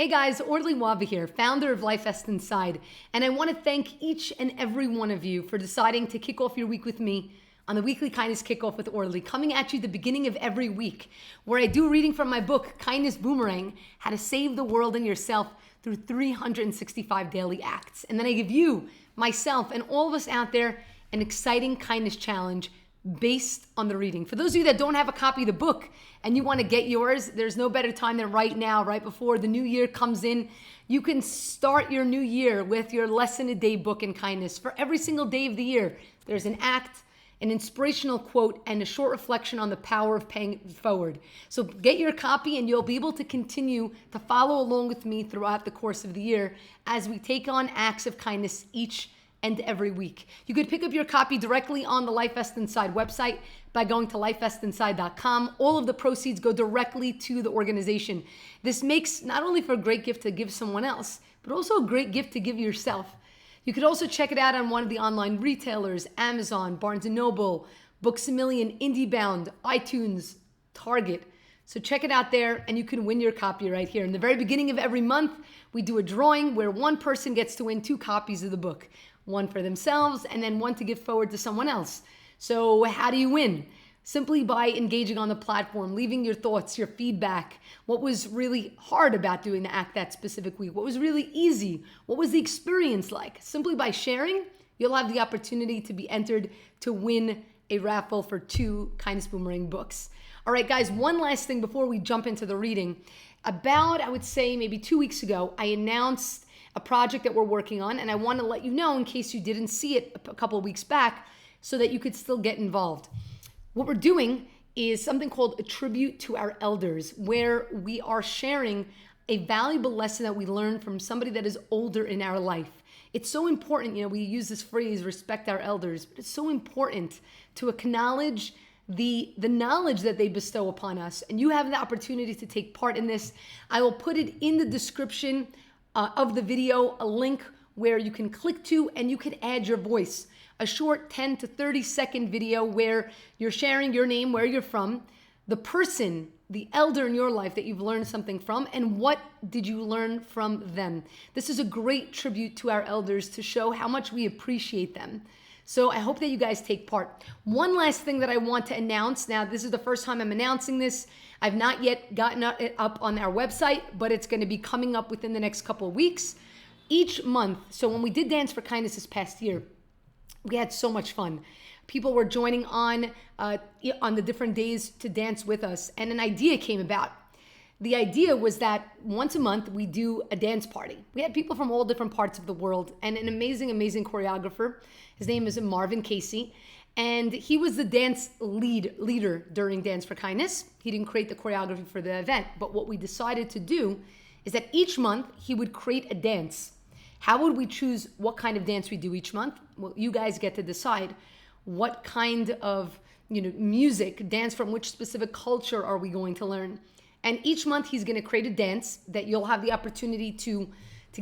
Hey guys, Orly here, founder of Life Best Inside, and I want to thank each and every one of you for deciding to kick off your week with me on the weekly Kindness Kickoff with Orly, coming at you the beginning of every week, where I do reading from my book, Kindness Boomerang, How to Save the World and Yourself through 365 Daily Acts. And then I give you, myself, and all of us out there an exciting kindness challenge based on the reading. For those of you that don't have a copy of the book and you want to get yours, there's no better time than right now, right before the new year comes in. You can start your new year with your lesson a day book in kindness. For every single day of the year, there's an act, an inspirational quote, and a short reflection on the power of paying it forward. So get your copy and you'll be able to continue to follow along with me throughout the course of the year as we take on acts of kindness each and every week. You could pick up your copy directly on the Life Best Inside website by going to lifebestinside.com. All of the proceeds go directly to the organization. This makes not only for a great gift to give someone else, but also a great gift to give yourself. You could also check it out on one of the online retailers, Amazon, Barnes & Noble, Books A Million, IndieBound, iTunes, Target. So check it out there and you can win your copy right here. In the very beginning of every month, we do a drawing where one person gets to win 2 copies of the book. One for themselves and then one to give forward to someone else. So how do you win? Simply by engaging on the platform, leaving your thoughts, your feedback. What was really hard about doing the act that specific week? What was really easy? What was the experience like? Simply by sharing, you'll have the opportunity to be entered to win a raffle for 2 Kindness Boomerang books. All right, guys, one last thing before we jump into the reading. About, I would say, maybe 2 weeks ago, I announced a project that we're working on, and I want to let you know in case you didn't see it a couple of weeks back so that you could still get involved. What we're doing is something called a tribute to our elders, where we are sharing a valuable lesson that we learned from somebody that is older in our life. It's so important, we use this phrase, respect our elders, but it's so important to acknowledge the knowledge that they bestow upon us. And you have the opportunity to take part in this. I will put it in the description of the video, a link where you can click to and you can add your voice. A short 10 to 30 second video where you're sharing your name, where you're from, the person, the elder in your life that you've learned something from, and what did you learn from them. This is a great tribute to our elders to show how much we appreciate them. So I hope that you guys take part. One last thing that I want to announce. Now, this is the first time I'm announcing this. I've not yet gotten it up on our website, but it's going to be coming up within the next couple of weeks. Each month, so when we did Dance for Kindness this past year, we had so much fun. People were joining on the different days to dance with us, and an idea came about. The idea was that once a month we do a dance party. We had people from all different parts of the world and an amazing, amazing choreographer. His name is Marvin Casey, and he was the dance leader during Dance for Kindness. He didn't create the choreography for the event, but what we decided to do is that each month he would create a dance. How would we choose what kind of dance we do each month? Well, you guys get to decide what kind of music, dance from which specific culture are we going to learn. And each month he's going to create a dance that you'll have the opportunity to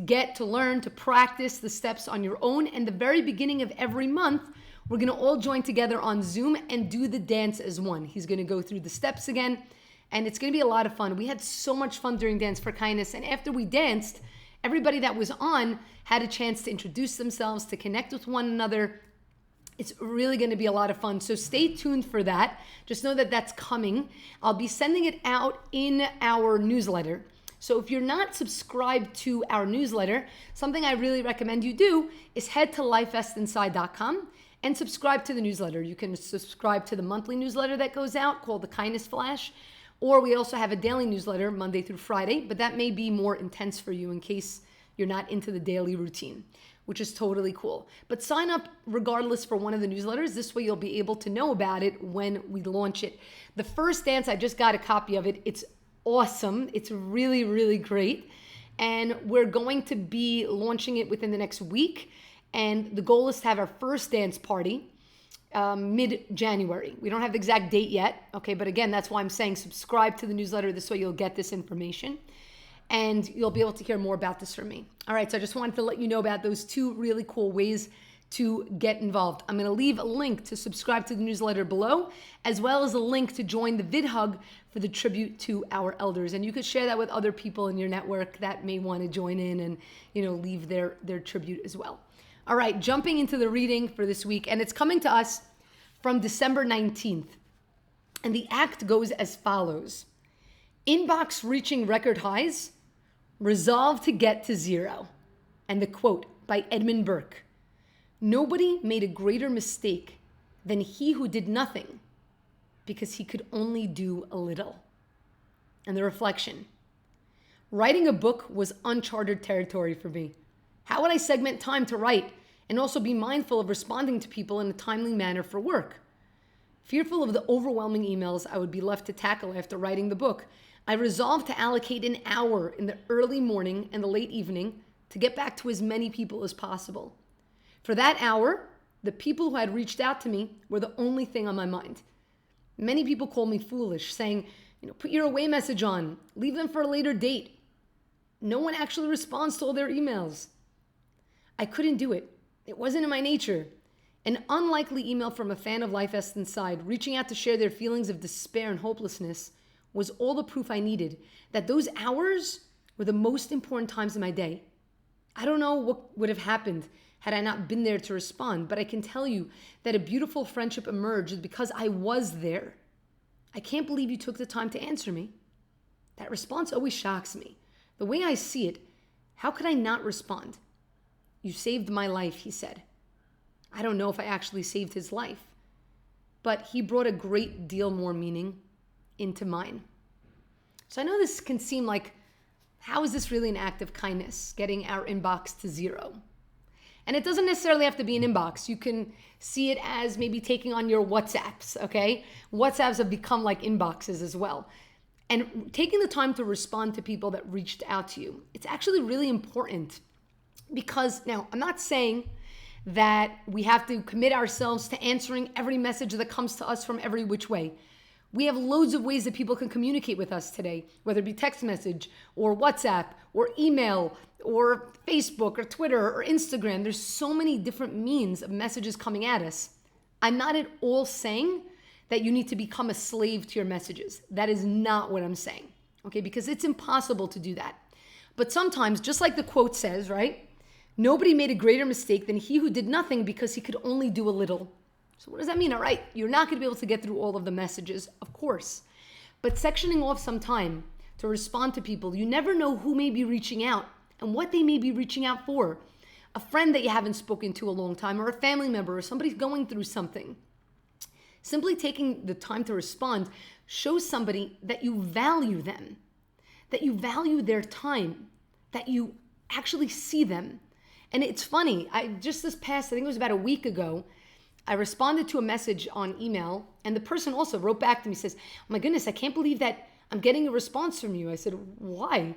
get to learn, to practice the steps on your own. And the very beginning of every month, we're going to all join together on Zoom and do the dance as one. He's going to go through the steps again, and it's going to be a lot of fun. We had so much fun during Dance for Kindness, and after we danced, everybody that was on had a chance to introduce themselves, to connect with one another. It's really going to be a lot of fun. So stay tuned for that. Just know that that's coming. I'll be sending it out in our newsletter. So if you're not subscribed to our newsletter, something I really recommend you do is head to lifebestinside.com and subscribe to the newsletter. You can subscribe to the monthly newsletter that goes out called the Kindness Flash, or we also have a daily newsletter Monday through Friday, but that may be more intense for you in case you're not into the daily routine, which is totally cool. But sign up regardless for one of the newsletters. This way you'll be able to know about it when we launch it. The first dance, I just got a copy of it. It's awesome. It's really, really great. And we're going to be launching it within the next week. And the goal is to have our first dance party mid-January. We don't have the exact date yet, okay? But again, that's why I'm saying subscribe to the newsletter. This way you'll get this information and you'll be able to hear more about this from me. All right, so I just wanted to let you know about those 2 really cool ways to get involved. I'm going to leave a link to subscribe to the newsletter below, as well as a link to join the VidHug for the tribute to our elders. And you could share that with other people in your network that may want to join in and, leave their tribute as well. All right, jumping into the reading for this week, and it's coming to us from December 19th. And the act goes as follows. Inbox reaching record highs, resolve to get to zero. And the quote by Edmund Burke. Nobody made a greater mistake than he who did nothing because he could only do a little. And the reflection. Writing a book was uncharted territory for me. How would I segment time to write and also be mindful of responding to people in a timely manner for work? Fearful of the overwhelming emails I would be left to tackle after writing the book, I resolved to allocate an hour in the early morning and the late evening to get back to as many people as possible. For that hour, the people who had reached out to me were the only thing on my mind. Many people called me foolish, saying, put your away message on, leave them for a later date. No one actually responds to all their emails. I couldn't do it. It wasn't in my nature. An unlikely email from a fan of Life Inside, reaching out to share their feelings of despair and hopelessness, was all the proof I needed that those hours were the most important times in my day. I don't know what would have happened had I not been there to respond, but I can tell you that a beautiful friendship emerged because I was there. I can't believe you took the time to answer me. That response always shocks me. The way I see it, how could I not respond? You saved my life, he said. I don't know if I actually saved his life, but he brought a great deal more meaning into mine. So I know this can seem like, how is this really an act of kindness, getting our inbox to zero? And it doesn't necessarily have to be an inbox. You can see it as maybe taking on your WhatsApps, okay? WhatsApps have become like inboxes as well. And taking the time to respond to people that reached out to you, it's actually really important because, now, I'm not saying that we have to commit ourselves to answering every message that comes to us from every which way. We have loads of ways that people can communicate with us today, whether it be text message or WhatsApp or email or Facebook or Twitter or Instagram. There's so many different means of messages coming at us. I'm not at all saying that you need to become a slave to your messages. That is not what I'm saying, okay? Because it's impossible to do that. But sometimes, just like the quote says, right? Nobody made a greater mistake than he who did nothing because he could only do a little. So what does that mean? All right, you're not going to be able to get through all of the messages, of course. But sectioning off some time to respond to people, you never know who may be reaching out and what they may be reaching out for. A friend that you haven't spoken to a long time, or a family member, or somebody's going through something. Simply taking the time to respond shows somebody that you value them, that you value their time, that you actually see them. And it's funny, I think it was about a week ago, I responded to a message on email, and the person also wrote back to me, says, oh my goodness, I can't believe that I'm getting a response from you. I said, why?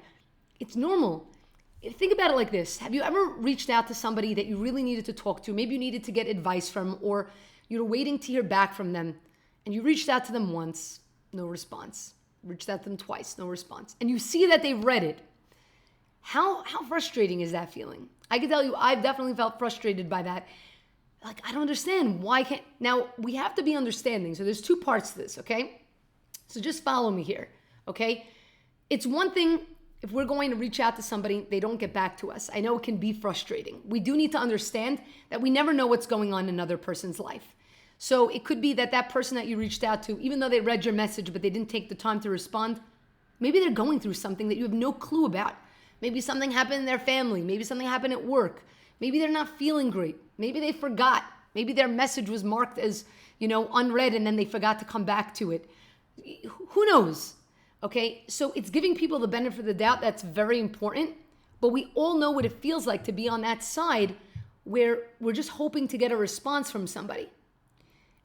It's normal. Think about it like this. Have you ever reached out to somebody that you really needed to talk to? Maybe you needed to get advice from, or you're waiting to hear back from them, and you reached out to them once, no response. Reached out to them twice, no response. And you see that they've read it. How frustrating is that feeling? I can tell you, I've definitely felt frustrated by that. Like, I don't understand. Why can't... Now, we have to be understanding. So there's two parts to this, okay? So just follow me here, okay? It's one thing if we're going to reach out to somebody, they don't get back to us. I know it can be frustrating. We do need to understand that we never know what's going on in another person's life. So it could be that that person that you reached out to, even though they read your message, but they didn't take the time to respond, maybe they're going through something that you have no clue about. Maybe something happened in their family. Maybe something happened at work. Maybe they're not feeling great. Maybe they forgot. Maybe their message was marked as, unread, and then they forgot to come back to it. Who knows? Okay, so it's giving people the benefit of the doubt. That's very important. But we all know what it feels like to be on that side where we're just hoping to get a response from somebody.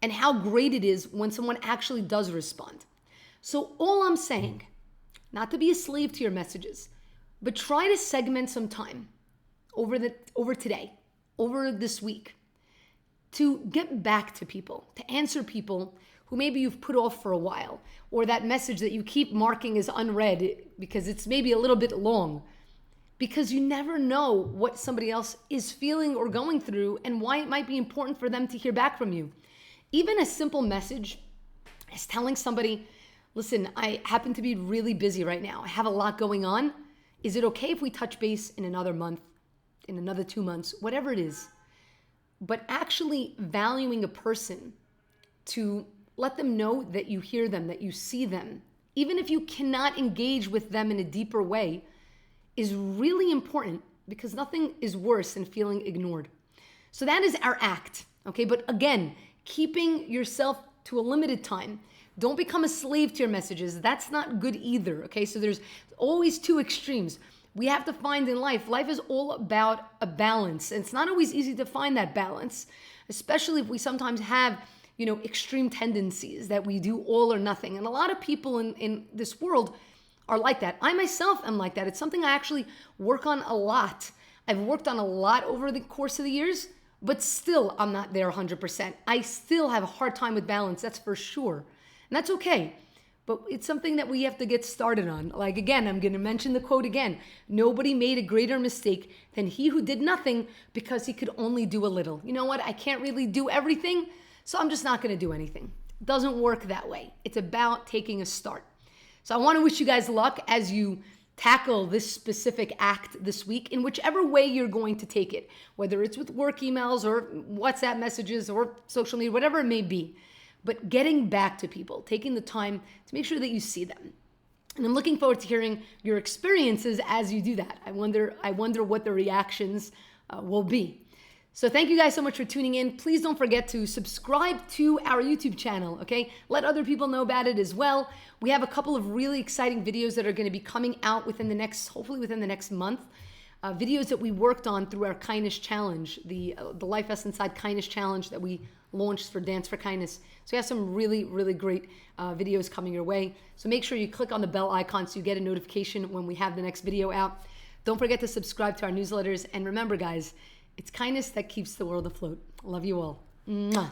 And how great it is when someone actually does respond. So all I'm saying, not to be a slave to your messages, but try to segment some time over today, over this week, to get back to people, to answer people who maybe you've put off for a while, or that message that you keep marking as unread because it's maybe a little bit long. because you never know what somebody else is feeling or going through and why it might be important for them to hear back from you. Even a simple message is telling somebody, listen, I happen to be really busy right now. I have a lot going on. Is it okay if we touch base in another month, in another 2 months, whatever it is? But actually valuing a person to let them know that you hear them, that you see them, even if you cannot engage with them in a deeper way, is really important, because nothing is worse than feeling ignored. So that is our act, okay? But again, keeping yourself to a limited time. Don't become a slave to your messages. That's not good either, okay? So there's always two extremes. We have to find in life is all about a balance. And it's not always easy to find that balance, especially if we sometimes have, extreme tendencies that we do all or nothing. And a lot of people in this world are like that. I myself am like that. It's something I actually work on a lot. I've worked on a lot over the course of the years, but still I'm not there 100%. I still have a hard time with balance, that's for sure. And that's okay. But it's something that we have to get started on. Like, again, I'm going to mention the quote again. Nobody made a greater mistake than he who did nothing because he could only do a little. You know what? I can't really do everything, so I'm just not going to do anything. It doesn't work that way. It's about taking a start. So I want to wish you guys luck as you tackle this specific act this week in whichever way you're going to take it, whether it's with work emails or WhatsApp messages or social media, whatever it may be. But getting back to people, taking the time to make sure that you see them. And I'm looking forward to hearing your experiences as you do that. I wonder what the reactions will be. So thank you guys so much for tuning in. Please don't forget to subscribe to our YouTube channel, okay? Let other people know about it as well. We have a couple of really exciting videos that are going to be coming out hopefully within the next month. Videos that we worked on through our Kindness Challenge, the Life Essence Inside Kindness Challenge that we launched for Dance for Kindness. So we have some really, really great videos coming your way. So make sure you click on the bell icon so you get a notification when we have the next video out. Don't forget to subscribe to our newsletters. And remember, guys, it's kindness that keeps the world afloat. Love you all. Mwah.